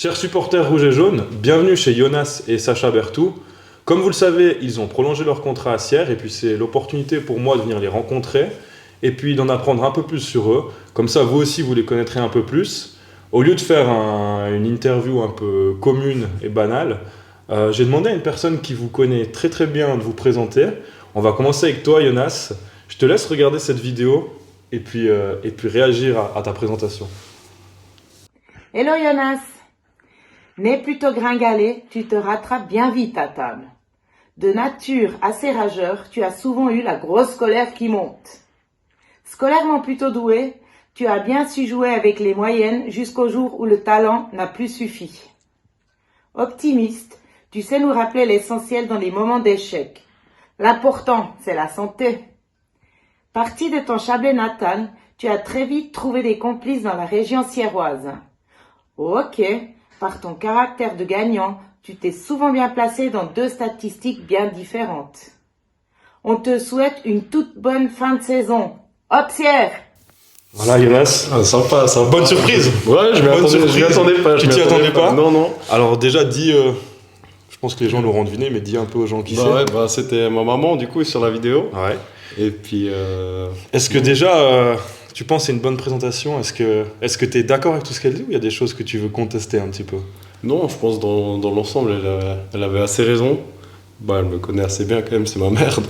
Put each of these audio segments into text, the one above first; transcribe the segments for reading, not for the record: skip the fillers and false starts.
Chers supporters rouges et jaunes, bienvenue chez Jonas et Sacha Berthou. Comme vous le savez, ils ont prolongé leur contrat à Sierre et puis c'est l'opportunité pour moi de venir les rencontrer et puis d'en apprendre un peu plus sur eux. Comme ça, vous aussi, vous les connaîtrez un peu plus. Au lieu de faire une interview un peu commune et banale, j'ai demandé à une personne qui vous connaît très très bien de vous présenter. On va commencer avec toi, Jonas. Je te laisse regarder cette vidéo et puis réagir à ta présentation. Hello Jonas, né plutôt gringalet, tu te rattrapes bien vite à table. De nature assez rageur, tu as souvent eu la grosse colère qui monte. Scolairement plutôt doué, tu as bien su jouer avec les moyennes jusqu'au jour où le talent n'a plus suffi. Optimiste, tu sais nous rappeler l'essentiel dans les moments d'échec. L'important, c'est la santé. Parti de ton Chablais natal, tu as très vite trouvé des complices dans la région sierroise. Ok, par ton caractère de gagnant, tu t'es souvent bien placé dans deux statistiques bien différentes. On te souhaite une toute bonne fin de saison. Hop, Sierre! Voilà, Jonas. Sympa. Bonne surprise. Ouais, je m'y attendais pas. Tu t'y attendais pas? Non. Alors déjà, dis, je pense que les gens l'auront deviné, mais dis un peu aux gens qui c'est. Ouais, c'était ma maman du coup sur la vidéo. Ouais. Et puis. Est-ce que déjà, tu penses que c'est une bonne présentation? Est-ce que tu es d'accord avec tout ce qu'elle dit ou il y a des choses que tu veux contester un petit peu? Non, je pense dans l'ensemble, elle avait assez raison. Elle me connaît assez bien quand même, c'est ma mère,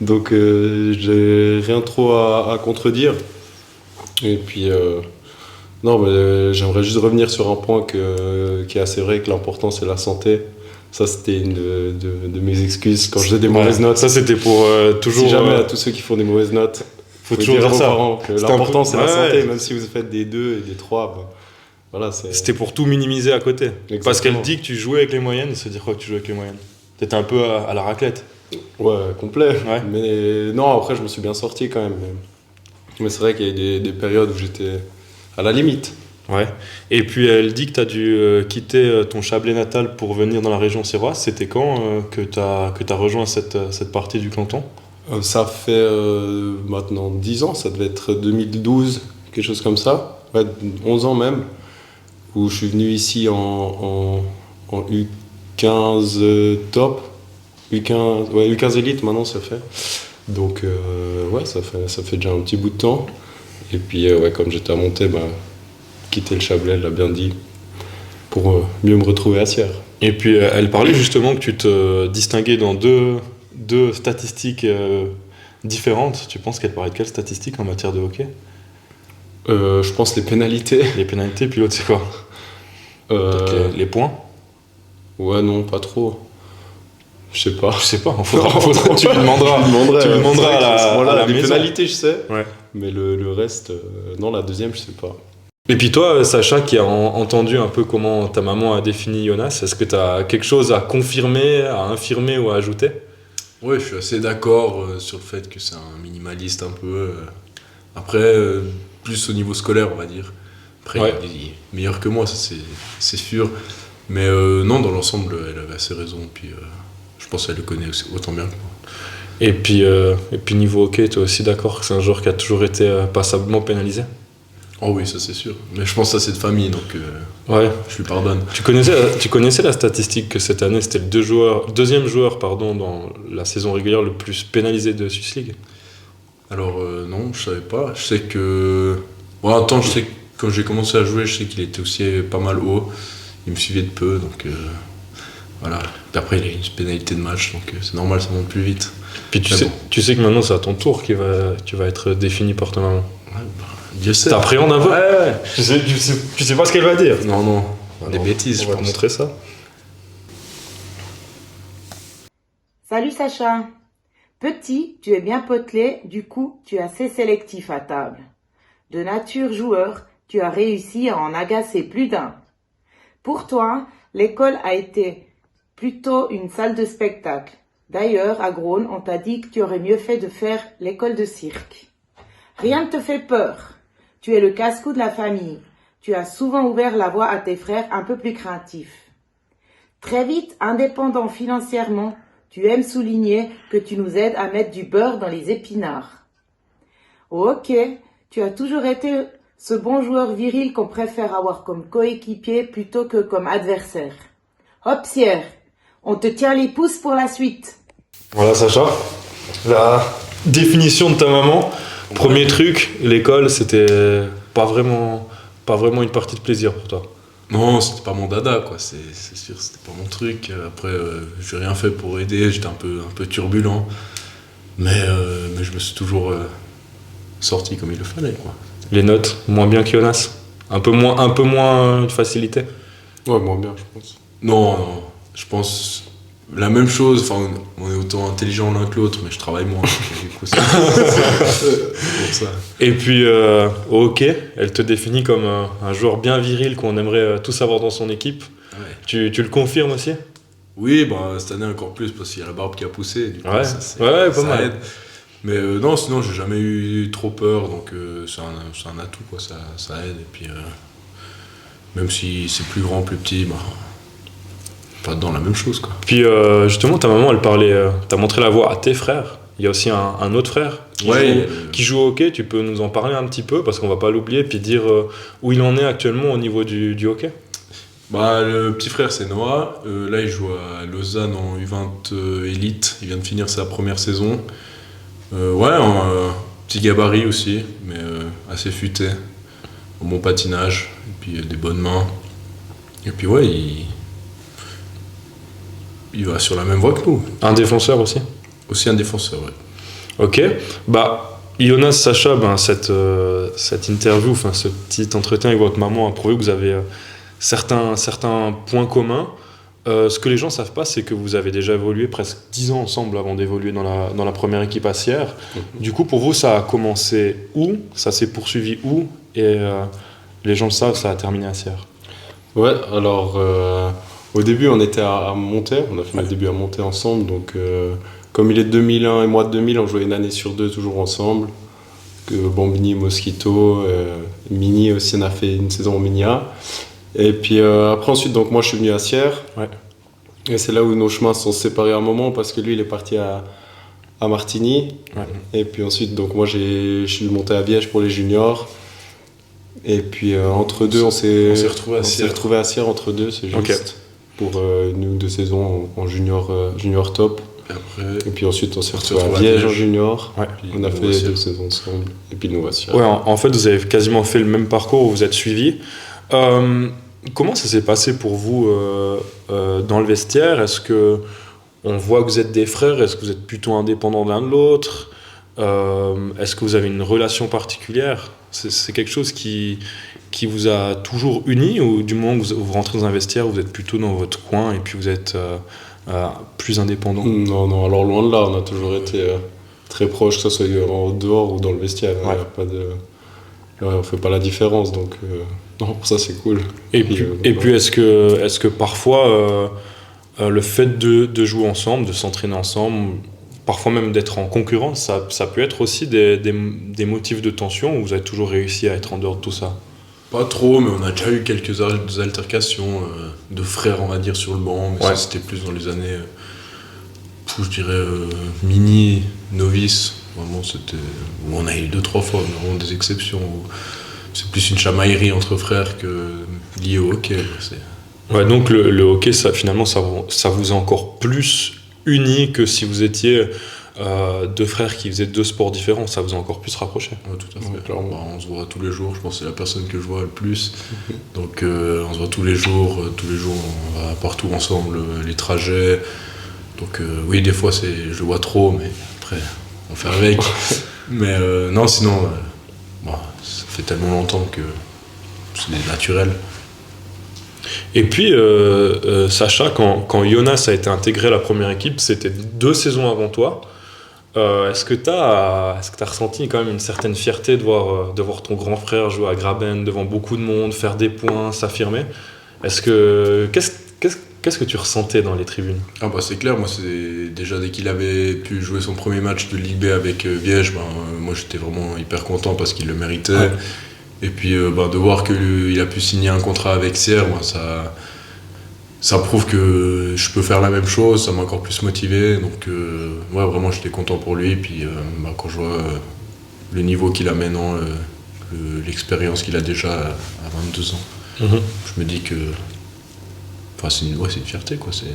donc j'ai rien trop à contredire. Et puis, non, mais j'aimerais juste revenir sur un point qui est assez vrai, que l'important c'est la santé. Ça, c'était une de mes excuses quand je faisais des mauvaises notes. Ça, c'était pour toujours. Si jamais à tous ceux qui font des mauvaises notes, faut toujours dire à vos ça. parents que l'important c'est la santé, ouais. même si vous faites des 2 et des 3. Voilà, c'était pour tout minimiser à côté. Exactement. Parce qu'elle dit que tu jouais avec les moyennes, ça veut dire quoi que tu jouais avec les moyennes? T'étais un peu à la raclette. Ouais, complet. Ouais. Mais non, après, je me suis bien sorti quand même. Mais c'est vrai qu'il y a eu des périodes où j'étais à la limite. Ouais. Et puis elle dit que tu as dû quitter ton Chablais natal pour venir dans la région sierroise. C'était quand que tu as rejoint cette partie du canton? Ça fait maintenant 10 ans, ça devait être 2012, quelque chose comme ça. Ouais, 11 ans même, où je suis venu ici en U15 top. U15 élite maintenant ça fait. Donc ouais, ça fait déjà un petit bout de temps. Et puis ouais, comme j'étais à monter, quitter le Chablais, elle l'a bien dit, pour mieux me retrouver à Sierre. Et puis elle parlait justement que tu te distinguais dans deux statistiques différentes. Tu penses qu'elle parlait de quelles statistiques en matière de hockey? Je pense les pénalités. Les pénalités, puis l'autre c'est quoi? Les points? Ouais, non, pas trop. Je sais pas. Tu lui demanderas à la les maison. pénalités, je sais. Ouais. Mais le reste, non, la deuxième, je sais pas. Et puis toi, Sacha, qui a entendu un peu comment ta maman a défini Jonas, est-ce que tu as quelque chose à confirmer, à infirmer ou à ajouter? Ouais, je suis assez d'accord sur le fait que c'est un minimaliste un peu. Après, plus au niveau scolaire, on va dire. Après, ouais. il est meilleur que moi, ça c'est sûr. Mais non, dans l'ensemble, elle avait assez raison. Puis je pense qu'elle le connaît aussi, autant bien que moi. Et puis niveau hockey, tu es aussi d'accord que c'est un joueur qui a toujours été passablement pénalisé? Oh oui, ça c'est sûr. Mais je pense que ça c'est de famille, donc ouais. Je lui pardonne. Tu connaissais la statistique que cette année, c'était le deuxième joueur dans la saison régulière le plus pénalisé de Swiss League? Alors non, je savais pas. Je sais que... Bon, attends, je sais que quand j'ai commencé à jouer, je sais qu'il était aussi pas mal haut. Il me suivait de peu, donc voilà. Puis après, il a une pénalité de match, donc c'est normal, ça monte plus vite. Puis tu sais que maintenant, c'est à ton tour que tu vas être défini par ta maman. Ouais, Dieu sait. T'appréhendes un peu? Ouais. Tu sais pas ce qu'elle va dire? Non. Des bêtises, je vais te montrer ça. Salut Sacha. Petit, tu es bien potelé, du coup, tu es assez sélectif à table. De nature joueur, tu as réussi à en agacer plus d'un. Pour toi, l'école a été plutôt une salle de spectacle. D'ailleurs, à Groen, on t'a dit que tu aurais mieux fait de faire l'école de cirque. Rien ne te fait peur. Tu es le casse-cou de la famille. Tu as souvent ouvert la voie à tes frères un peu plus craintifs. Très vite, indépendant financièrement, tu aimes souligner que tu nous aides à mettre du beurre dans les épinards. Ok, tu as toujours été Ce bon joueur viril qu'on préfère avoir comme coéquipier plutôt que comme adversaire. Hop, Pierre, on te tient les pouces pour la suite. Voilà Sacha, la définition de ta maman. Premier truc, l'école, c'était pas vraiment une partie de plaisir pour toi. Non, c'était pas mon dada, quoi. C'est sûr, c'était pas mon truc. Après, j'ai rien fait pour aider, j'étais un peu turbulent. Mais je me suis toujours sorti comme il le fallait, quoi. Les notes, moins bien que Jonas. Un peu moins de facilité. Ouais, moins bien, je pense. Non, je pense la même chose. Enfin, on est autant intelligent l'un que l'autre, mais je travaille moins. Du coup, c'est pour ça. Et puis, au hockey, elle te définit comme un joueur bien viril qu'on aimerait tous avoir dans son équipe. Ouais. Tu le confirmes aussi? Oui, cette année encore plus, parce qu'il y a la barbe qui a poussé. Du coup, Ouais, ça pas mal. aide. Mais non, sinon, j'ai jamais eu trop peur, donc c'est un atout, quoi. Ça aide. Et puis, même si c'est plus grand, plus petit, pas dans la même chose, quoi. Puis, justement, ta maman, elle parlait, t'as montré la voie à tes frères. Il y a aussi un autre frère qui joue au hockey. Tu peux nous en parler un petit peu, parce qu'on va pas l'oublier, puis dire où il en est actuellement au niveau du hockey. Le petit frère, c'est Noah. Là, il joue à Lausanne en U20 Elite. Il vient de finir sa première saison. Petit gabarit aussi, mais assez futé. Un bon patinage, et puis des bonnes mains. Et puis il va sur la même voie que nous. Un défenseur aussi. Aussi un défenseur, ouais. Ok. Jonas, Sacha, cette interview, ce petit entretien avec votre maman a prouvé que vous avez certains points communs. Ce que les gens ne savent pas, c'est que vous avez déjà évolué presque 10 ans ensemble avant d'évoluer dans la première équipe à Sierre. Du coup, pour vous, ça a commencé où? Ça s'est poursuivi où? Et les gens le savent, ça a terminé à Sierre. Ouais, alors au début on était à Monter, on a fait notre début à Monter ensemble, donc comme il est de 2001 et moi de 2000, on jouait une année sur deux toujours ensemble. Bambini, Mosquito, Mini aussi, on a fait une saison au Minia. Et puis après ensuite, donc moi je suis venu à Sierre. Ouais. Et c'est là où nos chemins se sont séparés à un moment parce que lui il est parti à Martigny. Ouais. Et puis ensuite, donc moi je suis monté à Viège pour les juniors. Et puis entre deux, on s'est retrouvé à Sierre entre deux, c'est juste. Okay. Pour une ou deux saisons en junior top. Et puis ensuite, on s'est retrouvé à Viège en junior. Ouais. On a fait 2 saisons ensemble. Et puis nous, à Sierre. Ouais, en fait, vous avez quasiment fait le même parcours, vous êtes suivis. Comment ça s'est passé pour vous dans le vestiaire? Est-ce que on voit que vous êtes des frères? Est-ce que vous êtes plutôt indépendants l'un de l'autre? Est-ce que vous avez une relation particulière? C'est quelque chose qui vous a toujours unis, ou du moment que vous rentrez dans un vestiaire, vous êtes plutôt dans votre coin et puis vous êtes plus indépendant? Non, alors loin de là, on a toujours été très proches, que ce soit en dehors ou dans le vestiaire. Ouais. On fait pas la différence, donc non, pour ça c'est cool. Et puis est-ce que parfois le fait de jouer ensemble, de s'entraîner ensemble, parfois même d'être en concurrence, ça peut être aussi des motifs de tension, ou vous avez toujours réussi à être en dehors de tout ça? Pas trop, mais on a déjà eu quelques altercations de frères, on va dire, sur le banc. Mais ça, c'était plus dans les années, je dirais, mini, novice. Vraiment, c'était où on a eu 2-3 fois, mais vraiment des exceptions. C'est plus une chamaillerie entre frères que lié au hockey. Ouais, donc le hockey, finalement, ça vous a encore plus unis que si vous étiez deux frères qui faisaient 2 sports différents. Ça vous a encore plus rapproché. Ouais, tout à fait. On se voit tous les jours. Je pense que c'est la personne que je vois le plus. Donc on se voit tous les jours. On va partout ensemble, les trajets. Donc oui, des fois je le vois trop, mais après on fait avec. Mais non, sinon, ça fait tellement longtemps que c'est naturel. Et puis, Sacha, quand Jonas a été intégré à la première équipe, c'était 2 saisons avant toi. Est-ce que tu as ressenti quand même une certaine fierté de voir ton grand frère jouer à Graben devant beaucoup de monde, faire des points, s'affirmer? Qu'est-ce que tu ressentais dans les tribunes? C'est clair, moi c'est déjà dès qu'il avait pu jouer son premier match de Ligue B avec Viège, moi j'étais vraiment hyper content parce qu'il le méritait. Ouais. Et puis de voir qu'il a pu signer un contrat avec Sierre, ça prouve que je peux faire la même chose, ça m'a encore plus motivé. Donc vraiment j'étais content pour lui. Et puis quand je vois le niveau qu'il a maintenant l'expérience qu'il a déjà à 22 ans. Je me dis que c'est une fierté, quoi. C'est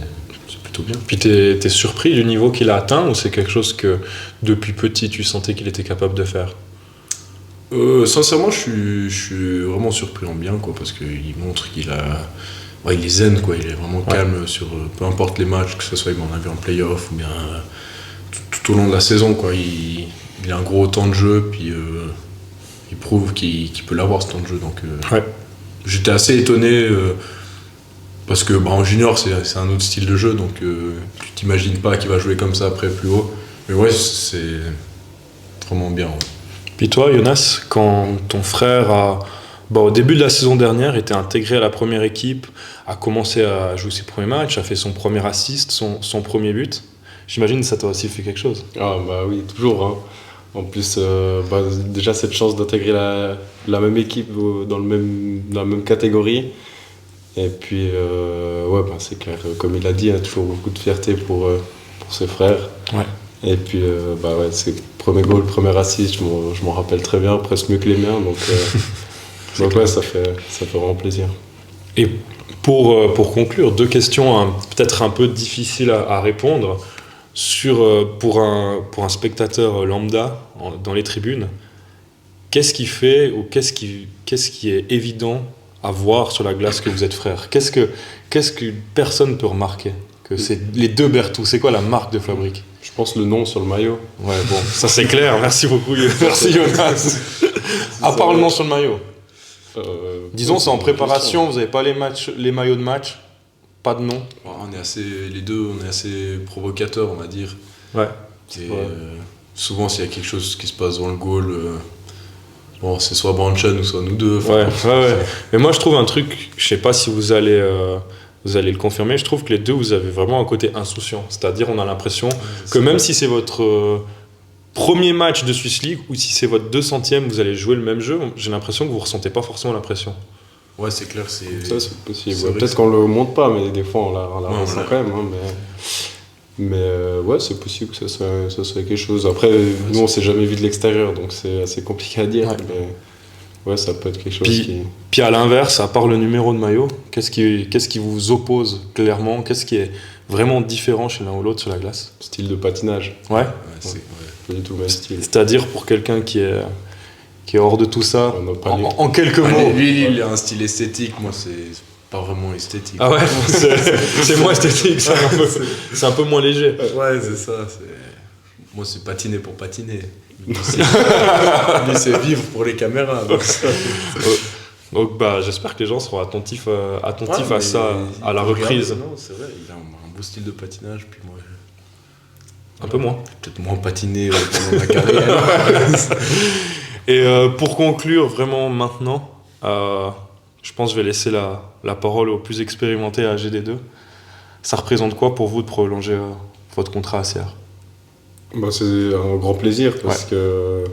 plutôt bien. Puis t'es surpris du niveau qu'il a atteint, ou c'est quelque chose que depuis petit tu sentais qu'il était capable de faire? Sincèrement, je suis vraiment surpris en bien, quoi, parce qu'il montre qu'il il est zen, quoi. Il est vraiment calme sur peu importe les matchs, que ce soit il m'en avait en play-off ou bien tout au long de la saison, quoi. Il a un gros temps de jeu, puis il prouve qu'il peut l'avoir, ce temps de jeu. Donc j'étais assez étonné. Parce que en junior, c'est un autre style de jeu, donc tu t'imagines pas qu'il va jouer comme ça après plus haut. Mais ouais, c'est vraiment bien. Ouais. Puis toi, Jonas, quand ton frère au début de la saison dernière, était intégré à la première équipe, a commencé à jouer ses premiers matchs, a fait son premier assist, son premier but, j'imagine que ça t'a aussi fait quelque chose. Ah bah oui, toujours. Hein. En plus, déjà cette chance d'intégrer la même équipe dans la même catégorie. Et puis, c'est clair, comme il a dit, il y a toujours beaucoup de fierté pour ses frères. Ouais. Et puis, c'est le premier goal, le premier assist, je m'en rappelle très bien, presque mieux que les miens. Donc, ça fait vraiment plaisir. Et pour conclure, 2 questions peut-être un peu difficiles à répondre. Pour un spectateur lambda dans les tribunes, qu'est-ce qui fait ou qu'est-ce qui est évident à voir sur la glace que vous êtes frères? Qu'est-ce que personne peut remarquer? Que c'est les 2 Berthoud, c'est quoi la marque de fabrique? Je pense le nom sur le maillot. Ouais, bon, ça c'est clair, merci beaucoup. Merci Jonas. À part le nom sur le maillot. Disons, c'est en préparation, vous n'avez pas les maillots de match, pas de nom. Les deux, on est assez provocateurs, on va dire. Ouais. Et, souvent, s'il y a quelque chose qui se passe dans le goal, c'est soit Branchen ou soit nous deux. Ouais. Mais moi, je trouve un truc, je sais pas si vous allez le confirmer, je trouve que les deux, vous avez vraiment un côté insouciant. C'est-à-dire, on a l'impression que même si c'est votre premier match de Swiss League ou si c'est votre 200e, vous allez jouer le même jeu, j'ai l'impression que vous ressentez pas forcément la pression. Ouais, c'est clair. Ça, c'est possible. Peut-être qu'on le montre pas, mais des fois, on la ressent quand même. Hein, mais c'est possible que ça soit quelque chose. Après, nous, on s'est jamais vu de l'extérieur, donc c'est assez compliqué à dire. Ouais. Mais ça peut être quelque chose Puis à l'inverse, à part le numéro de maillot, qu'est-ce qui vous oppose clairement? Qu'est-ce qui est vraiment différent chez l'un ou l'autre sur la glace? Style de patinage. Ouais. Pas du tout le même style. C'est-à-dire, pour quelqu'un qui est hors de tout ça, en quelques mots. Lui, il a un style esthétique, moi, c'est pas vraiment esthétique. Ah ouais, c'est moins esthétique, c'est un peu moins léger. Ouais, c'est ça. Moi, c'est patiner pour patiner. Lui, c'est vivre pour les caméras. Donc j'espère que les gens seront attentifs à ça, à la reprise. Non, c'est vrai, il a un beau style de patinage, puis moi... Un peu moins. Peut-être moins patiné pendant ma carrière. Et pour conclure vraiment maintenant, je pense que je vais laisser la parole au plus expérimenté à GD2. Ça représente quoi pour vous de prolonger votre contrat à CR? C'est un grand plaisir parce que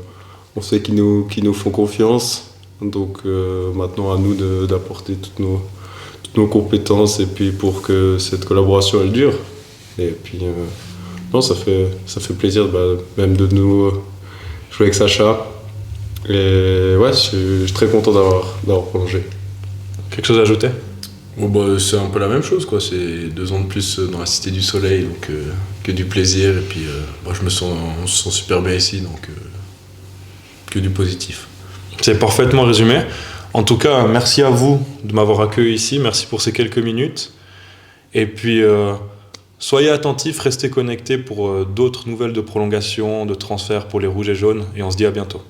on sait qu'ils nous font confiance. Donc maintenant à nous d'apporter toutes nos compétences et puis pour que cette collaboration elle dure. Et puis ça fait plaisir même de nous jouer avec Sacha. Et je suis très content d'avoir prolongé. Quelque chose à ajouter? C'est un peu la même chose, quoi. C'est 2 ans de plus dans la Cité du Soleil, donc que du plaisir. Et puis on se sent super bien ici, donc que du positif. C'est parfaitement résumé. En tout cas, merci à vous de m'avoir accueilli ici. Merci pour ces quelques minutes. Et puis, soyez attentifs, restez connectés pour d'autres nouvelles de prolongation, de transfert pour les Rouges et Jaunes. Et on se dit à bientôt.